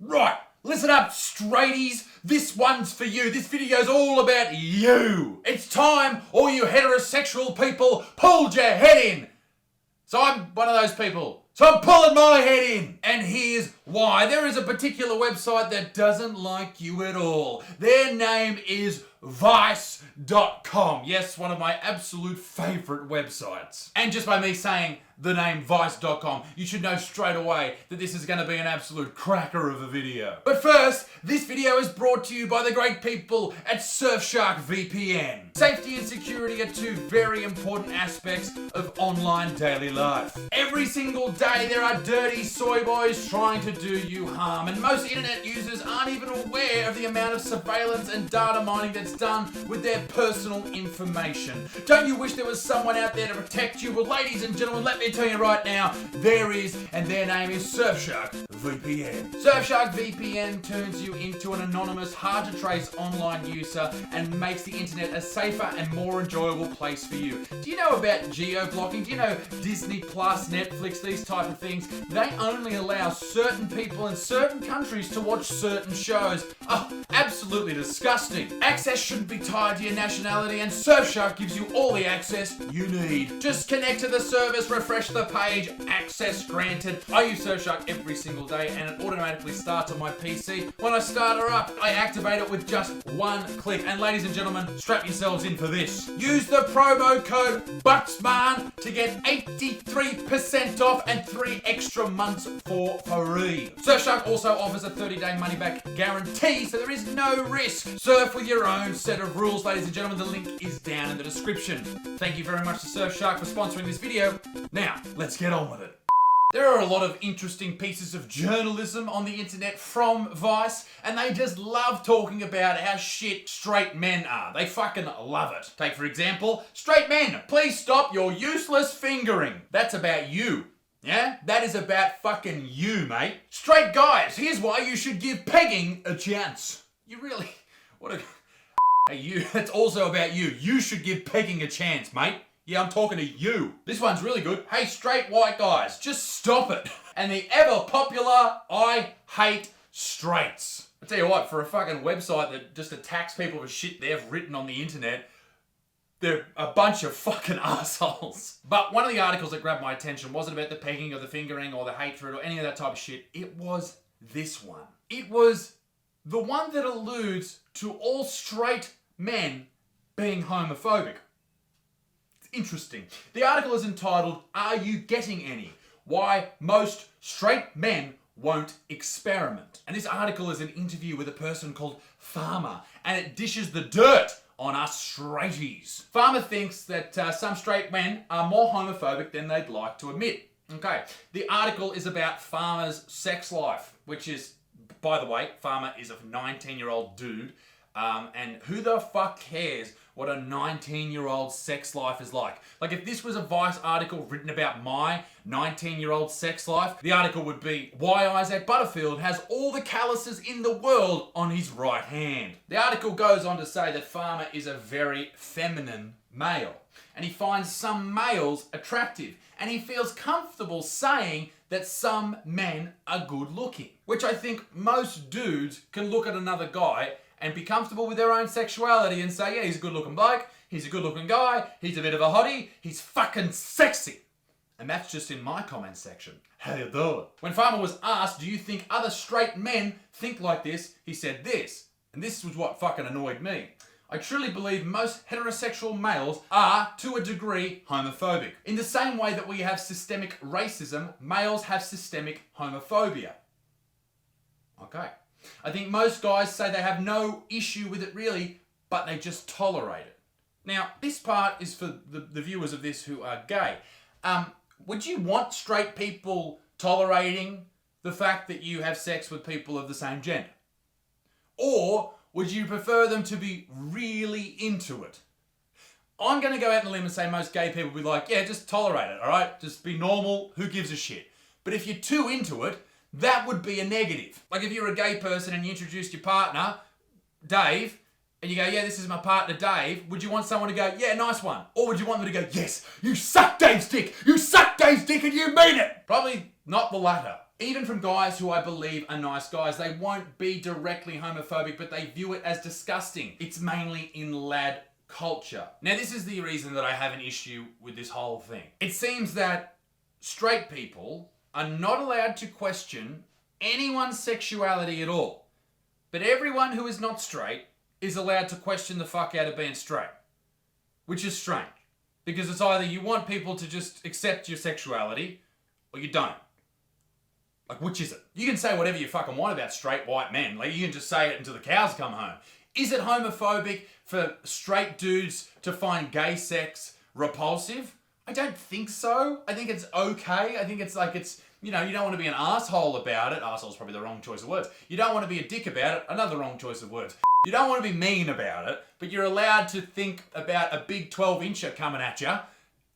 Right, listen up, straighties. This one's for you. This video's all about you. It's time all you heterosexual people pulled your head in. So I'm one of those people. So I'm pulling my head in. And here's why. There is a particular website that doesn't like you at all. Their name is Vice.com. Yes, one of my absolute favourite websites. And just by me saying the name Vice.com, you should know straight away that this is going to be an absolute cracker of a video. But first, this video is brought to you by the great people at Surfshark VPN. Safety and security are two very important aspects of online daily life. Every single day there are dirty soy boys trying to do you harm, and most internet users aren't even aware of the amount of surveillance and data mining that's done with their personal information. Don't you wish there was someone out there to protect you? Well, ladies and gentlemen, let me tell you right now, there is, and their name is Surfshark VPN. Surfshark VPN turns you into an anonymous, hard to trace online user and makes the internet a safer and more enjoyable place for you. Do you know about geo-blocking? Do you know Disney Plus, Netflix, these type of things? They only allow certain people in certain countries to watch certain shows. Oh, absolutely disgusting. Access shouldn't be tied to your nationality, and Surfshark gives you all the access you need. Just connect to the service, refresh the page, access granted. I use Surfshark every single day and it automatically starts on my PC. When I start her up, I activate it with just one click. And ladies and gentlemen, strap yourselves in for this. Use the promo code BUTSMAN to get 83% off and 3 extra months for free. Surfshark also offers a 30-day money-back guarantee, so there is no risk. Surf with your own set of rules, ladies and gentlemen. The link is down in the description. Thank you very much to Surfshark for sponsoring this video. Now, let's get on with it. There are a lot of interesting pieces of journalism on the internet from Vice, and they just love talking about how shit straight men are. They fucking love it. Take, for example, straight men, please stop your useless fingering. That's about you. Yeah? That is about fucking you, mate. Straight guys, here's why you should give pegging a chance. You really... What a... Hey, you, that's also about you. You should give pegging a chance, mate. Yeah, I'm talking to you. This one's really good. Hey, straight white guys, just stop it. And the ever popular, I hate straights. I tell you what, for a fucking website that just attacks people for shit they've written on the internet, they're a bunch of fucking assholes. But one of the articles that grabbed my attention wasn't about the pegging or the fingering or the hatred or any of that type of shit. It was this one. It was the one that alludes to all straight men being homophobic. Interesting. The article is entitled, Are You Getting Any? Why Most Straight Men Won't Experiment. And this article is an interview with a person called Farmer, and it dishes the dirt on us straighties. Farmer thinks that some straight men are more homophobic than they'd like to admit. Okay, the article is about Farmer's sex life, which is, by the way, Farmer is a 19-year-old dude, and who the fuck cares what a 19-year-old sex life is like? Like, if this was a Vice article written about my 19-year-old sex life, the article would be, Why Isaac Butterfield has all the calluses in the world on his right hand. The article goes on to say that Farmer is a very feminine male, and he finds some males attractive, and he feels comfortable saying that some men are good looking, which I think most dudes can look at another guy and be comfortable with their own sexuality and say, yeah, he's a good looking bloke, he's a good looking guy, he's a bit of a hottie, he's fucking sexy. And that's just in my comment section. How you doing? When Farmer was asked, do you think other straight men think like this, he said this. And this was what fucking annoyed me. I truly believe most heterosexual males are, to a degree, homophobic. In the same way that we have systemic racism, males have systemic homophobia. Okay. I think most guys say they have no issue with it really, but they just tolerate it. Now, this part is for the viewers of this who are gay. Would you want straight people tolerating the fact that you have sex with people of the same gender? Or would you prefer them to be really into it? I'm going to go out on a limb and say most gay people will be like, yeah, just tolerate it, all right? Just be normal, who gives a shit? But if you're too into it, that would be a negative. Like if you're a gay person and you introduced your partner, Dave, and you go, yeah, this is my partner, Dave, would you want someone to go, yeah, nice one? Or would you want them to go, yes, you suck Dave's dick, you suck Dave's dick and you mean it? Probably not the latter. Even from guys who I believe are nice guys. They won't be directly homophobic, but they view it as disgusting. It's mainly in lad culture. Now, this is the reason that I have an issue with this whole thing. It seems that straight people are not allowed to question anyone's sexuality at all. But everyone who is not straight is allowed to question the fuck out of being straight. Which is strange. Because it's either you want people to just accept your sexuality, or you don't. Like, which is it? You can say whatever you fucking want about straight white men. Like, you can just say it until the cows come home. Is it homophobic for straight dudes to find gay sex repulsive? I don't think so. I think it's okay. I think it's like you don't want to be an asshole about it. Asshole's probably the wrong choice of words. You don't want to be a dick about it. Another wrong choice of words. You don't want to be mean about it, but you're allowed to think about a big 12-incher coming at you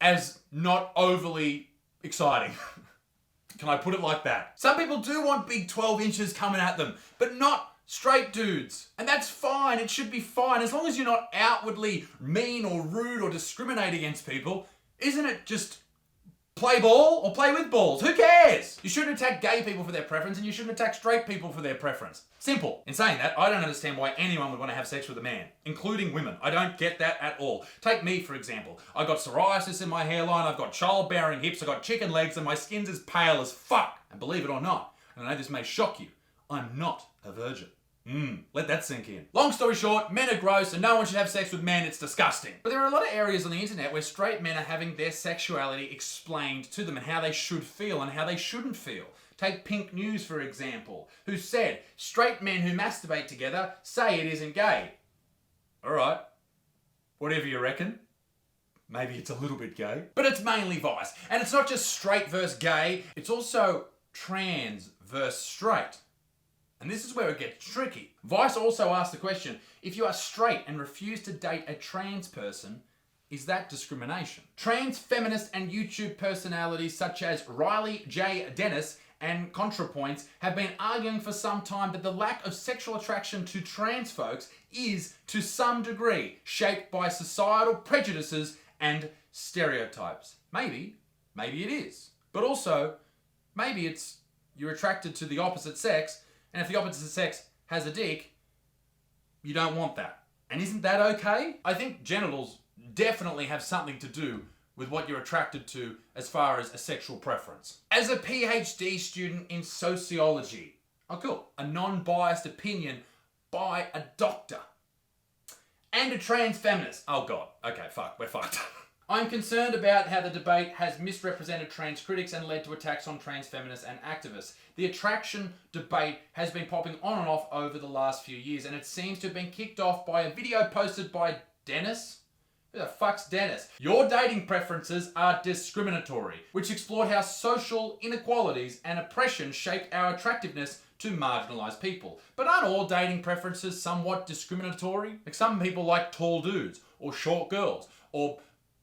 as not overly exciting. Can I put it like that? Some people do want big 12 inches coming at them, but not straight dudes. And that's fine. It should be fine. As long as you're not outwardly mean or rude or discriminate against people, isn't it just play ball or play with balls? Who cares? You shouldn't attack gay people for their preference and you shouldn't attack straight people for their preference. Simple. In saying that, I don't understand why anyone would want to have sex with a man, including women. I don't get that at all. Take me, for example. I've got psoriasis in my hairline, I've got childbearing hips, I've got chicken legs, and my skin's as pale as fuck. And believe it or not, and I know this may shock you, I'm not a virgin. Let that sink in. Long story short, men are gross and no one should have sex with men, it's disgusting. But there are a lot of areas on the internet where straight men are having their sexuality explained to them and how they should feel and how they shouldn't feel. Take Pink News, for example, who said, straight men who masturbate together say it isn't gay. Alright, whatever you reckon. Maybe it's a little bit gay. But it's mainly Vice. And it's not just straight versus gay, it's also trans versus straight. And this is where it gets tricky. Vice also asked the question, if you are straight and refuse to date a trans person, is that discrimination? Trans feminist and YouTube personalities such as Riley J. Dennis and ContraPoints have been arguing for some time that the lack of sexual attraction to trans folks is, to some degree, shaped by societal prejudices and stereotypes. Maybe it is. But also, maybe it's you're attracted to the opposite sex, and if the opposite sex has a dick, you don't want that. And isn't that okay? I think genitals definitely have something to do with what you're attracted to as far as a sexual preference. As a PhD student in sociology, oh cool, a non-biased opinion by a doctor. And a trans feminist. Oh god, okay, fuck, we're fucked. I'm concerned about how the debate has misrepresented trans critics and led to attacks on trans feminists and activists. The attraction debate has been popping on and off over the last few years, and it seems to have been kicked off by a video posted by Dennis. Who the fuck's Dennis? Your dating preferences are discriminatory, which explored how social inequalities and oppression shaped our attractiveness to marginalised people. But aren't all dating preferences somewhat discriminatory? Like some people like tall dudes, or short girls, or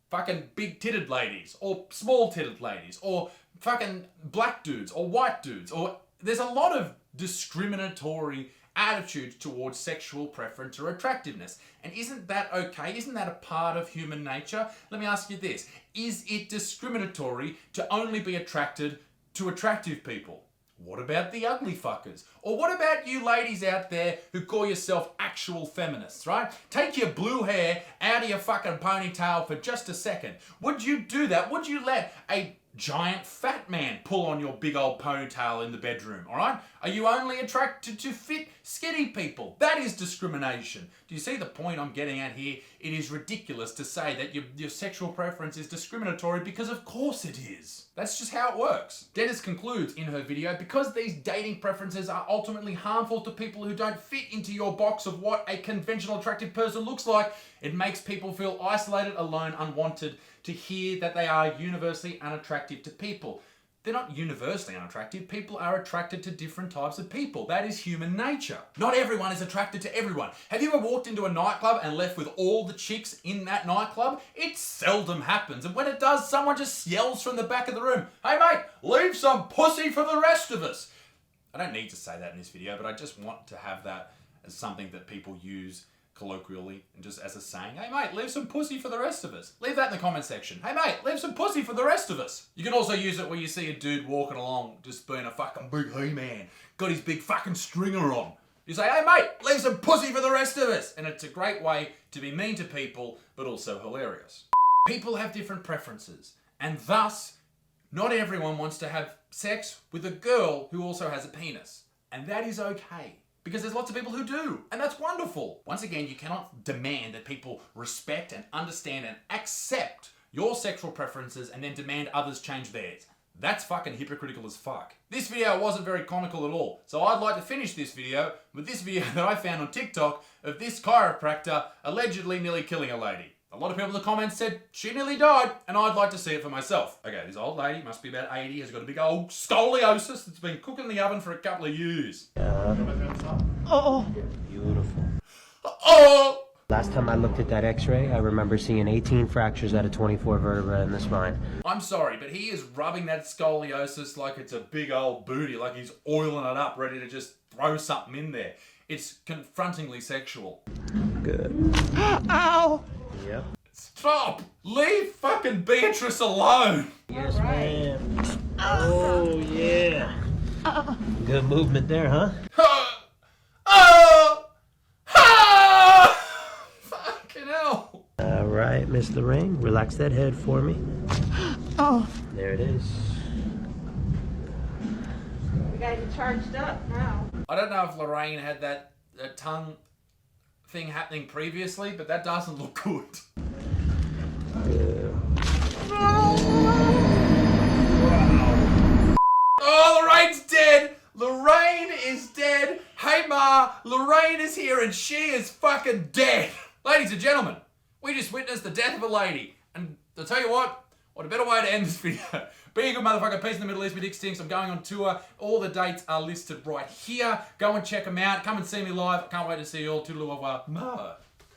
fucking big-titted ladies, or small-titted ladies, or fucking black dudes, or white dudes, or there's a lot of discriminatory attitudes towards sexual preference or attractiveness. And isn't that okay? Isn't that a part of human nature? Let me ask you this. Is it discriminatory to only be attracted to attractive people? What about the ugly fuckers? Or what about you ladies out there who call yourself actual feminists, right? Take your blue hair out of your fucking ponytail for just a second. Would you do that? Would you let a giant fat man pull on your big old ponytail in the bedroom, all right? Are you only attracted to fit, skinny people? That is discrimination. Do you see the point I'm getting at here? It is ridiculous to say that your sexual preference is discriminatory because of course it is. That's just how it works. Dennis concludes in her video, because these dating preferences are ultimately harmful to people who don't fit into your box of what a conventional attractive person looks like, it makes people feel isolated, alone, unwanted, to hear that they are universally unattractive to people. They're not universally unattractive. People are attracted to different types of people. That is human nature. Not everyone is attracted to everyone. Have you ever walked into a nightclub and left with all the chicks in that nightclub? It seldom happens. And when it does, someone just yells from the back of the room, "Hey mate, leave some pussy for the rest of us." I don't need to say that in this video, but I just want to have that as something that people use colloquially and just as a saying. Hey mate, leave some pussy for the rest of us. Leave that in the comment section. Hey mate, leave some pussy for the rest of us. You can also use it where you see a dude walking along just being a fucking big he-man. Got his big fucking stringer on. You say, hey mate, leave some pussy for the rest of us. And it's a great way to be mean to people, but also hilarious. People have different preferences, and thus, not everyone wants to have sex with a girl who also has a penis. And that is okay, because there's lots of people who do, and that's wonderful. Once again, you cannot demand that people respect and understand and accept your sexual preferences and then demand others change theirs. That's fucking hypocritical as fuck. This video wasn't very comical at all, so I'd like to finish this video with this video that I found on TikTok of this chiropractor allegedly nearly killing a lady. A lot of people in the comments said she nearly died, and I'd like to see it for myself. Okay, this old lady, must be about 80, has got a big old scoliosis that's been cooking in the oven for a couple of years. Oh, beautiful. Oh! Last time I looked at that x-ray, I remember seeing 18 fractures out of 24 vertebrae in the spine. I'm sorry, but he is rubbing that scoliosis like it's a big old booty, like he's oiling it up, ready to just throw something in there. It's confrontingly sexual. Good. Ow! Yep. Stop! Leave fucking Beatrice alone! Yes, ma'am. Oh, yeah. Good movement there, huh? Fucking hell! All right, Miss Lorraine, relax that head for me. Oh. There it is. We gotta get charged up now. I don't know if Lorraine had that tongue thing happening previously, but that doesn't look good. Oh, Lorraine's dead! Lorraine is dead! Hey Ma, Lorraine is here and she is fucking dead! Ladies and gentlemen, we just witnessed the death of a lady. And I'll tell you what a better way to end this video. Be a good motherfucker, peace in the Middle East, my dick stinks. I'm going on tour. All the dates are listed right here. Go and check them out. Come and see me live. I can't wait to see you all. Toodaloo, au revoir. Ma.